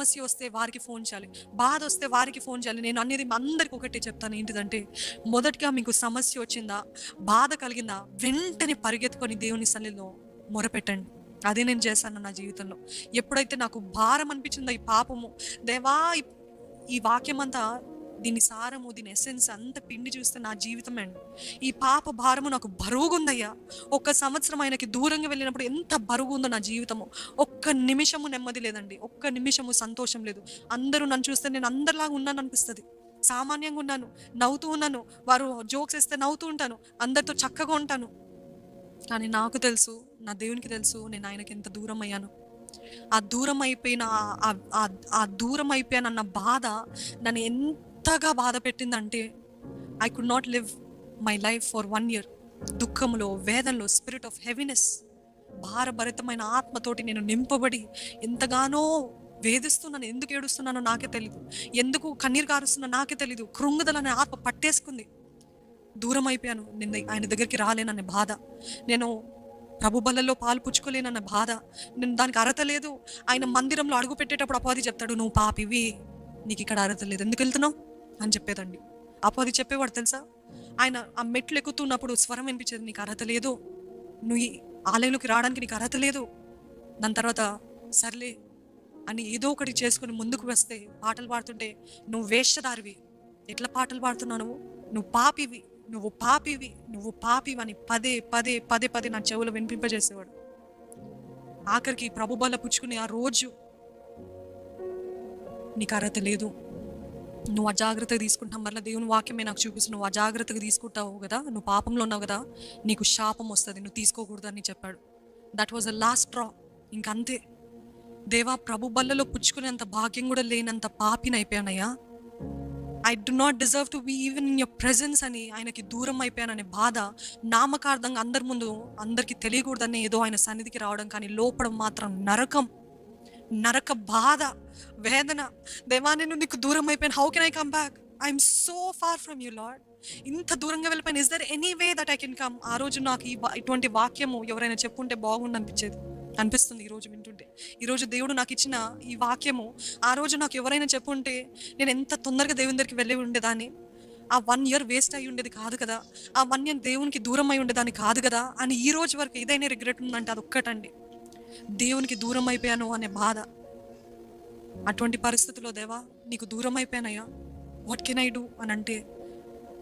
సమస్య వస్తే వారికి ఫోన్ చేయాలి, బాధ వస్తే వారికి ఫోన్ చేయాలి. నేను అనేది అందరికి ఒకటే చెప్తాను, ఏంటిదంటే మొదటిగా మీకు సమస్య వచ్చిందా, బాధ కలిగిందా, వెంటనే పరిగెత్తుకొని దేవుని సన్నిధిలో మొరపెట్టండి. అదే నేను చేశాను నా జీవితంలో. ఎప్పుడైతే నాకు భారం అనిపించిందో ఈ పాపము, దేవా ఈ వాక్యం అంతా, దీని సారము, దీని ఎసెన్స్ అంత పిండి చూస్తే నా జీవితం అండి. ఈ పాప భారము నాకు బరువుగుందయ్యా. 1 సంవత్సరం ఆయనకి దూరంగా వెళ్ళినప్పుడు ఎంత బరువుందో నా జీవితము. ఒక్క నిమిషము నెమ్మది లేదండి, ఒక్క నిమిషము సంతోషం లేదు. అందరూ నన్ను చూస్తే నేను అందరిలాగా ఉన్నాను అనిపిస్తుంది. సామాన్యంగా ఉన్నాను, నవ్వుతూ ఉన్నాను, వారు జోక్స్ వేస్తే నవ్వుతూ ఉంటాను, అందరితో చక్కగా ఉంటాను. కానీ నాకు తెలుసు, నా దేవునికి తెలుసు, నేను ఆయనకి ఎంత దూరం అయ్యాను. ఆ దూరం అయిపోయిన ఆ దూరం అయిపోయానన్న బాధ నన్ను ఎంతగా బాధ పెట్టిందంటే, I could not live my life for 1 year. దుఃఖంలో, వేదనలో, స్పిరిట్ ఆఫ్ హెవీనెస్, భారభరితమైన ఆత్మతోటి నేను నింపబడి ఎంతగానో వేధిస్తున్నాను. ఎందుకు ఏడుస్తున్నానో నాకే తెలీదు, ఎందుకు కన్నీరు కారుస్తున్నా నాకే తెలీదు. కృంగుదలనే ఆత్మ పట్టేసుకుంది. దూరం అయిపోయాను, నేను ఆయన దగ్గరికి రాలేననే బాధ, నేను ప్రభు బలలో పాలు పుచ్చుకోలేనన్న బాధ, నేను దానికి అర్హత లేదు. ఆయన మందిరంలో అడుగు పెట్టేటప్పుడు అపవాది చెప్తాడు, నువ్వు పాపివి, నీకు ఇక్కడ అర్హత లేదు, ఎందుకు వెళ్తున్నావు అని చెప్పేదండి. అపవాది చెప్పేవాడు తెలుసా. ఆయన ఆ మెట్లు ఎక్కుతున్నప్పుడు స్వరం వినిపించేది, నీకు అర్హత లేదు, నువ్వు ఈ ఆలయంలోకి రావడానికి నీకు అర్హత లేదు. దాని తర్వాత సర్లే అని ఏదో ఒకటి చేసుకుని ముందుకు వస్తే పాటలు పాడుతుంటే, నువ్వు వేషధారివి, ఎట్లా పాటలు పాడుతున్నావు, నువ్వు పాపివి, నువ్వు పాపివి, నువ్వు పాపివి అని పదే పదే పదే పదే నా చెవులు వినిపింపజేసేవాడు. ఆఖరికి ప్రభు బల పుచ్చుకునే ఆ రోజు, నీకు అర్హత లేదు, నువ్వు అజాగ్రత్తగా తీసుకుంటావు, మళ్ళీ దేవుని వాక్యమే నాకు చూపిస్తుంది, నువ్వు అజాగ్రత్తగా తీసుకుంటావు కదా, నువ్వు పాపంలో ఉన్నావు కదా, నీకు శాపం వస్తుంది, నువ్వు తీసుకోకూడదు అని చెప్పాడు. That was the last draw. ఇంకంతే. దేవా, ప్రభు బల్లలో పుచ్చుకునేంత భాగ్యం కూడా లేనంత పాపిని అయిపోయానయ్యా. I do not deserve to be even in your presence అని ఆయనకి దూరం అయిపోయాననే బాధ నామకార్థంగా అందరి ముందు అందరికీ తెలియకూడదని ఏదో ఆయన సన్నిధికి రావడం, కానీ లోపల మాత్రం నరక బాధ, వేదన. దేవా, నేను నీకు దూరం అయిపోయాను, how can I come back, I'm so far from you Lord. ఇంత దూరంగా వెళ్ళిపోయాను, is there any way that I can come. ఆ రోజు నాకు ఇటువంటి వాక్యము ఎవరైనా చెప్పుంటే బాగుండు అనిపిస్తుంది ఈరోజు వింటుంటే. ఈరోజు దేవుడు నాకు ఇచ్చిన ఈ వాక్యము ఆ రోజు నాకు ఎవరైనా చెప్పుంటే నేను ఎంత తొందరగా దేవుని దగ్గరికి వెళ్ళి ఉండేదాన్ని. ఆ 1 year వేస్ట్ అయి ఉండేది కాదు కదా, ఆ 1 year దేవునికి దూరం అయి ఉండేదాన్ని కాదు కదా అని ఈ రోజు వరకు ఏదైనా రిగ్రెట్ ఉందంటే అది ఒక్కటండి, దేవునికి దూరం అయిపోయాను అనే బాధ. అటువంటి పరిస్థితుల్లో, దేవా నీకు దూరం అయిపోయానయ్యా, వాట్ కెన్ ఐ డూ అని అంటే,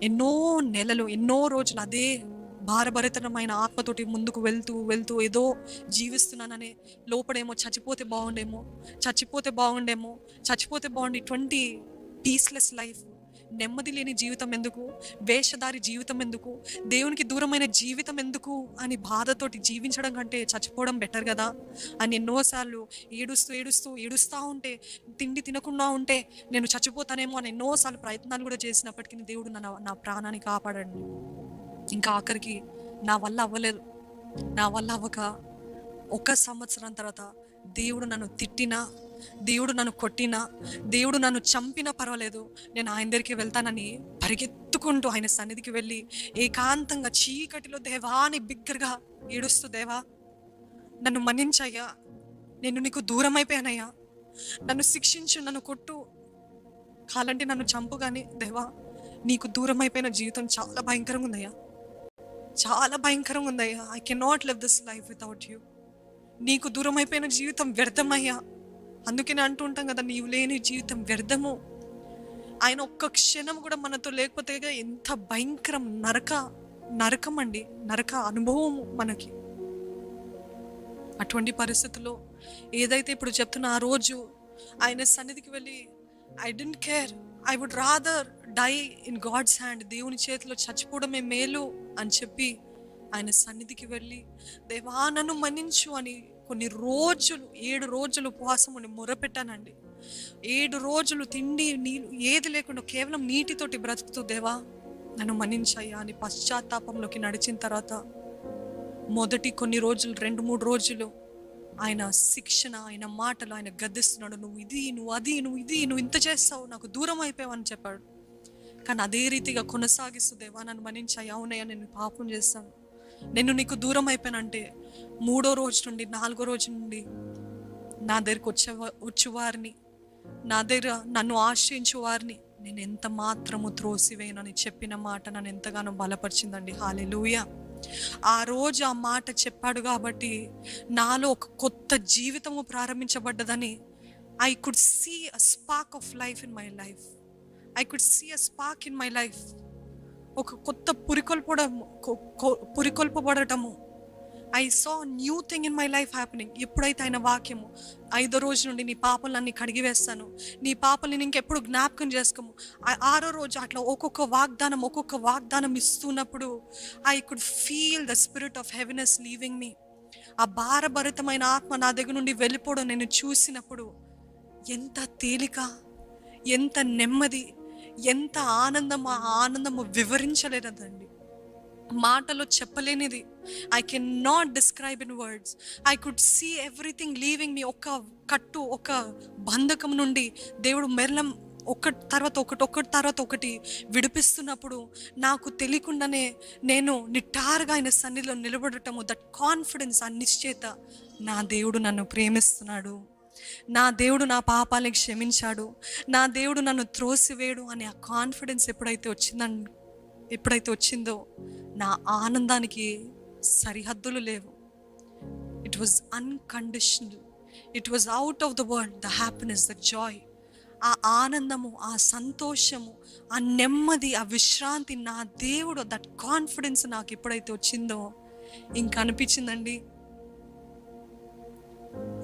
ఎన్నో నెలలు, ఎన్నో రోజులు అదే భారభరితమైన ఆత్మతోటి ముందుకు వెళ్తూ ఏదో జీవిస్తున్నాననే లోపడేమో చచ్చిపోతే బాగుండే ఇటువంటి పీస్లెస్ లైఫ్, నెమ్మది లేని జీవితం ఎందుకు, వేషధారి జీవితం ఎందుకు, దేవునికి దూరమైన జీవితం ఎందుకు అని బాధతోటి జీవించడం కంటే చచ్చిపోవడం బెటర్ కదా అని ఎన్నోసార్లు ఏడుస్తూ ఉంటే, తిండి తినకుండా ఉంటే నేను చచ్చిపోతానేమో అని ఎన్నోసార్లు ప్రయత్నాలు కూడా చేసినప్పటికీ దేవుడు నా ప్రాణాన్ని కాపాడండి. ఇంకా ఆఖరికి నా వల్ల అవ్వక 1 సంవత్సరం తర్వాత దేవుడు నన్ను తిట్టినా, దేవుడు నన్ను కొట్టినా, దేవుడు నన్ను చంపినా పర్వాలేదు, నేను ఆయన దగ్గరికి వెళ్తానని పరిగెత్తుకుంటూ ఆయన సన్నిధికి వెళ్ళి ఏకాంతంగా చీకటిలో దేవాని బిగ్గరగా ఏడుస్తూ, దేవా నన్ను మన్నించయ్యా, నేను నీకు దూరం అయిపోయానయ్యా, నన్ను శిక్షించు, నన్ను కొట్టు, కాలంటే నన్ను చంపు, కానీ దేవా నీకు దూరం అయిపోయిన జీవితం చాలా భయంకరంగా ఉందయ్యా, I can not live this life without you. నీకు దూరం అయిపోయిన జీవితం వ్యర్థమయ్యా. అందుకే నేను అంటూ ఉంటాం కదా, నీవు లేని జీవితం వ్యర్థము. ఆయన ఒక్క క్షణం కూడా మనతో లేకపోతే ఎంత భయంకరం, నరకం అండి, నరక అనుభవం మనకి. అటువంటి పరిస్థితుల్లో ఏదైతే ఇప్పుడు చెప్తున్నా, ఆ రోజు ఆయన సన్నిధికి వెళ్ళి, I don't care, I would rather die in God's hand, దేవుని చేతిలో చచ్చిపోవడమే మేలు అని చెప్పి ఆయన సన్నిధికి వెళ్ళి, దేవా నన్ను మన్నించు అని కొన్ని రోజులు, 7 రోజులు ఉపవాసం అని మొరపెట్టానండి. 7 రోజులు తిండి నీళ్ళు ఏది లేకుండా కేవలం నీటితోటి బ్రతుకుతూ, దేవా నన్ను మన్నించయ్యా అని పశ్చాత్తాపంలోకి నడిచిన తర్వాత మొదటి కొన్ని రోజులు, 2-3 రోజులు ఆయన శిక్షణ, ఆయన మాటలు, ఆయన గద్దిస్తున్నాడు, నువ్వు ఇంత చేస్తావు, నాకు దూరం అయిపోయావు అని చెప్పాడు. కానీ అదే రీతిగా కొనసాగిస్తూ, దేవా నన్ను మన్నించయ్యా, అవునయ్యా నేను పాపం చేస్తాను, నేను నీకు దూరం అయిపోయానంటే 3వ రోజు నుండి 4వ రోజు నుండి నా దగ్గరికి వచ్చేవారిని నా దగ్గర నన్ను ఆశ్రయించు వారిని నేను ఎంత మాత్రము త్రోసివేయనని చెప్పిన మాట నన్ను ఎంతగానో బలపరిచిందండి. హల్లెలూయా. ఆ రోజు ఆ మాట చెప్పాడు కాబట్టి నాలో ఒక కొత్త జీవితము ప్రారంభించబడ్డదని I could see a spark of life in my life. I could see a spark in my life. ఒక కొత్త పురికొల్పబడటము. I saw new thing in my life happening. ఎప్పుడైతే ఆయన వాక్యము 5వ రోజు నుండి నీ పాపలన్నీ కడిగివేస్తాను, నీ పాపల్ని నేను ఇంకెప్పుడు జ్ఞాపకం చేసుకోము, 6వ రోజు అట్లా ఒక్కొక్క వాగ్దానం ఇస్తున్నప్పుడు I could feel the spirit of heaviness leaving me. ఆ భారభరితమైన ఆత్మ నా దగ్గర నుండి వెళ్ళిపోవడం నేను చూసినప్పుడు ఎంత తేలిక, ఎంత నెమ్మది, ఎంత ఆనందం. ఆ ఆనందము వివరించలేదండి, మాటలో చెప్పలేనిది. I can not describe in words. I could see everything leaving me. ఒక బంధకం నుండి దేవుడు మెరలం ఒకటి తర్వాత ఒకటి విడిపిస్తున్నప్పుడు నాకు తెలియకుండానే నేను నిటారుగా ఆయన సన్నిధిలో నిలబడటము, దట్ కాన్ఫిడెన్స్, ఆ నిశ్చయత, నా దేవుడు నన్ను ప్రేమిస్తున్నాడు, నా దేవుడు నా పాపాలను క్షమించాడు, నా దేవుడు నన్ను త్రోసివేయడు అనే ఆ కాన్ఫిడెన్స్ ఎప్పుడైతే వచ్చిందో నా ఆనందానికి సరిహద్దులు లేవు. It was unconditional. It was out of the world. The happiness, the Joy, ఆ ఆనందము, ఆ సంతోషము, ఆ నెమ్మది, ఆ విశ్రాంతి, నా దేవుడు, దట్ కాన్ఫిడెన్స్ నాకు ఎప్పుడైతే వచ్చిందో ఇంక అనిపించిందండి,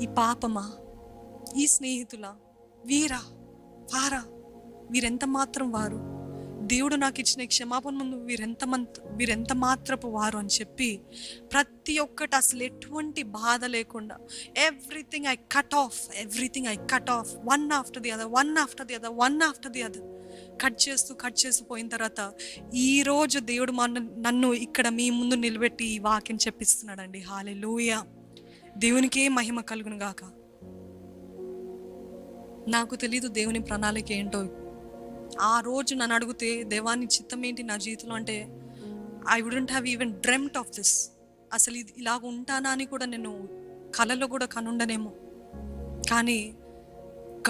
ఈ పాపమా, ఈ స్నేహితుల, వీరెంత మాత్రం వారు, దేవుడు నాకు ఇచ్చిన క్షమాపణ ముందు వీరెంత మాత్రపు వారు అని చెప్పి ప్రతి ఒక్కటి అసలు ఎటువంటి బాధ లేకుండా everything I cut off one after the other cut చేస్తూ పోయిన తర్వాత ఈరోజు దేవుడు నన్ను ఇక్కడ మీ ముందు నిలబెట్టి ఈ వాక్యం చెప్పిస్తున్నాడండి. హల్లెలూయా. దేవునికే మహిమ కలుగును గాక. నాకు తెలీదు దేవుని ప్రణాళిక ఏంటో. ఆ రోజు నన్ను అడిగితే దేవాని చిత్తం ఏంటి నా జీవితంలో అంటే I wouldn't have even dreamt of this. అసలు ఇది ఇలాగ ఉంటానా అని కూడా నేను కలలో కూడా కనుండనేమో. కానీ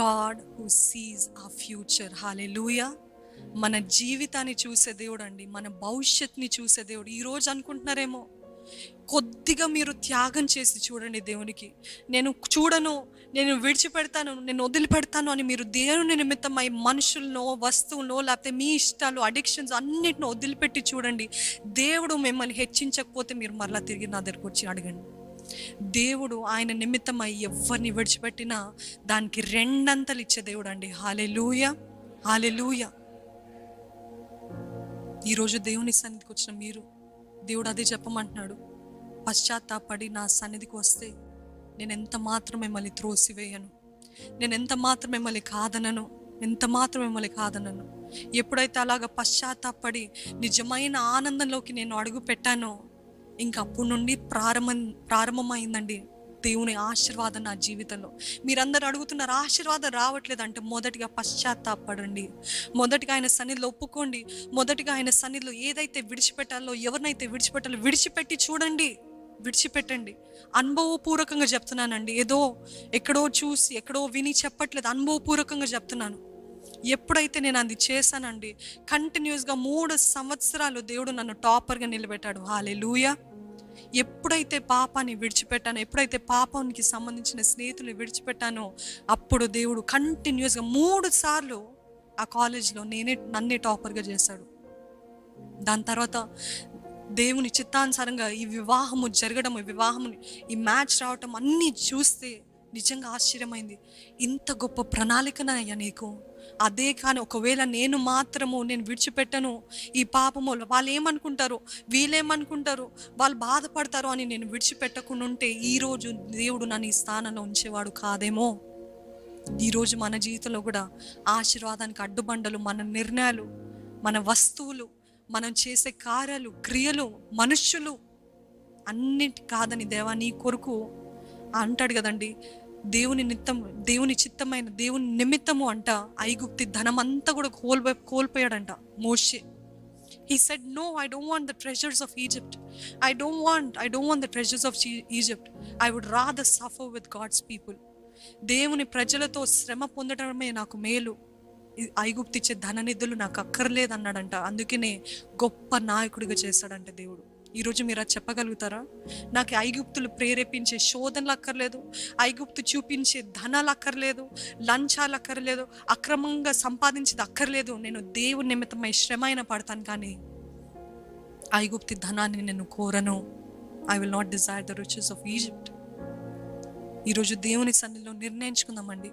గాడ్ హూ సీస్ ఆ ఫ్యూచర్, హల్లెలూయా, మన జీవితాన్ని చూసే దేవుడు అండి, మన భవిష్యత్తుని చూసే దేవుడు. ఈరోజు అనుకుంటున్నారేమో కొద్దిగా మీరు త్యాగం చేసి చూడండి దేవునికి. నేను విడిచిపెడతాను, నేను వదిలిపెడతాను అని మీరు దేవుని నిమిత్తమై మనుషులను, వస్తువులను, లేకపోతే మీ ఇష్టాలు, అడిక్షన్స్ అన్నిటిని వదిలిపెట్టి చూడండి. దేవుడు మిమ్మల్ని హెచ్చించకపోతే మీరు మరలా తిరిగి నా దగ్గరకు వచ్చి అడగండి. దేవుడు ఆయన నిమిత్తమై ఎవరిని విడిచిపెట్టినా దానికి 2 అంతలు ఇచ్చే దేవుడు అండి. హల్లెలూయా, హల్లెలూయా. ఈరోజు దేవుని సన్నిధికి వచ్చిన మీరు, దేవుడు అదే చెప్పమంటున్నాడు, పశ్చాత్తాపడి నా సన్నిధికి వస్తే నేను ఎంత మాత్రం మిమ్మల్ని త్రోసివేయను, నేను ఎంత మాత్రం మిమ్మల్ని కాదనను. ఎప్పుడైతే అలాగ పశ్చాత్తాపడి నిజమైన ఆనందంలోకి నేను అడుగు పెట్టానో ఇంకా అప్పటి నుండి ప్రారంభమైందండి దేవుని ఆశీర్వాదం నా జీవితంలో. మీరందరూ అడుగుతున్నారు ఆశీర్వాదం రావట్లేదు అంటే మొదటిగా పశ్చాత్తాపడండి, మొదటిగా ఆయన సన్నిధిలో ఒప్పుకోండి, మొదటిగా ఆయన సన్నిధిలో ఏదైతే విడిచిపెట్టాలో, ఎవరినైతే విడిచిపెట్టాలో విడిచిపెట్టి చూడండి, విడిచిపెట్టండి. అనుభవపూర్వకంగా చెప్తున్నానండి, ఏదో ఎక్కడో చూసి ఎక్కడో విని చెప్పట్లేదు, అనుభవపూర్వకంగా చెప్తున్నాను. ఎప్పుడైతే నేను అది చేశానండి, కంటిన్యూస్గా 3 సంవత్సరాలు దేవుడు నన్ను టాపర్గా నిలబెట్టాడు. హల్లెలూయా. ఎప్పుడైతే పాపాన్ని విడిచిపెట్టానో, ఎప్పుడైతే పాపానికి సంబంధించిన స్నేహితులు విడిచిపెట్టానో అప్పుడు దేవుడు కంటిన్యూస్గా 3 సార్లు ఆ కాలేజ్లో నన్నే టాపర్గా చేశాడు. దాని తర్వాత దేవుని చిత్తానుసారంగా ఈ వివాహము జరగడం, ఈ మ్యాచ్ రావటం అన్నీ చూస్తే నిజంగా ఆశ్చర్యమైంది. ఇంత గొప్ప ప్రణాళికనయ్యా నీకు. అదే కానీ ఒకవేళ నేను విడిచిపెట్టను, ఈ పాపము వాళ్ళు ఏమనుకుంటారు, వీళ్ళేమనుకుంటారు, వాళ్ళు బాధపడతారు అని నేను విడిచిపెట్టకుండా ఉంటే ఈరోజు దేవుడు నన్ను ఈ స్థానంలో ఉంచేవాడు కాదేమో. ఈరోజు మన జీవితంలో కూడా ఆశీర్వాదానికి అడ్డుబండలు మన నిర్ణయాలు, మన వస్తువులు, మనం చేసే కార్యాలు, క్రియలు, మనుష్యులు అన్నిటి కాదని దేవా నీ కొరకు అంటాడు కదండి. దేవుని చిత్తమైన దేవుని నిమిత్తము అంట ఐగుప్తి ధనమంతా కూడా కోల్పోయాడంట మోషే. He said, no, I don't want the treasures of Egypt. I don't want the treasures of Egypt. I would rather suffer with God's people. దేవుని ప్రజలతో శ్రమ పొందడమే నాకు మేలు, ఐగుప్తు ఇచ్చే ధననిధులు నాకు అక్కర్లేదు అన్నాడంట. అందుకనే గొప్ప నాయకుడిగా చేశాడంట దేవుడు. ఈరోజు మీరు అది చెప్పగలుగుతారా? నాకు ఐగుప్తులు ప్రేరేపించే శోధనలు అక్కర్లేదు, ఐగుప్తు చూపించే ధనాలు అక్కర్లేదు, లంచాలు అక్కర్లేదు, అక్రమంగా సంపాదించేది అక్కర్లేదు. నేను దేవుని నిమిత్తమై శ్రమ అయినా పడతాను, కానీ ఐగుప్తి ధనాన్ని నేను కోరను. I will not desire the riches of Egypt. ఈరోజు దేవుని సన్నిధిలో నిర్ణయించుకుందామండి.